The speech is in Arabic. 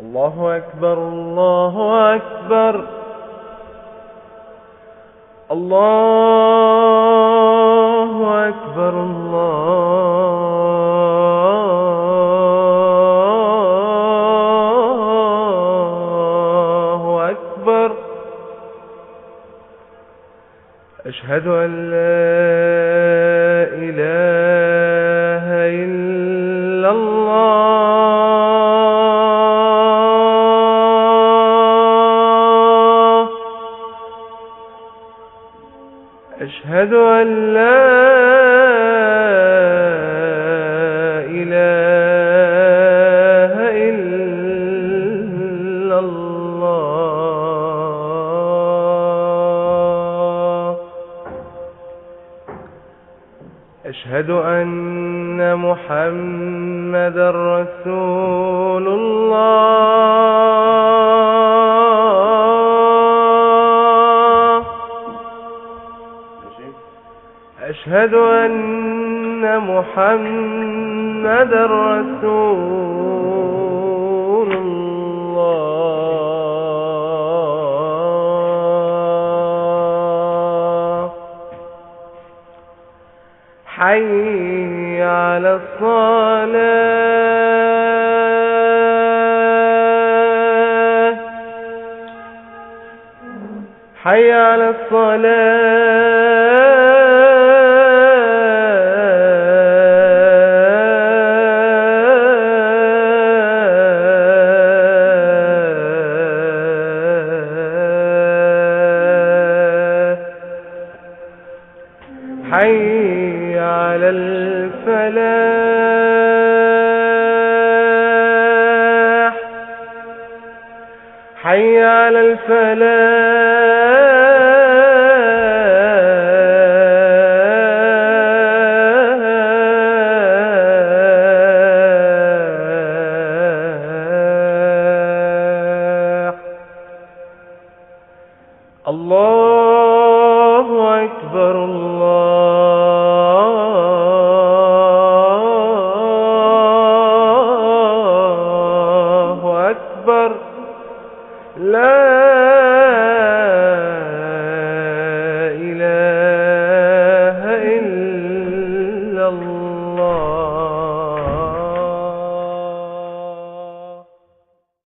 الله أكبر الله أكبر الله أكبر الله أكبر. أشهد أن لا إله إلا الله. أشهد أن لا إله إلا الله. أشهد أن محمدا رسول الله. أشهد أن محمدا رسول الله. حي على الصلاة حي على الصلاة. حي على الفلاح حي على الفلاح. الله أكبر الله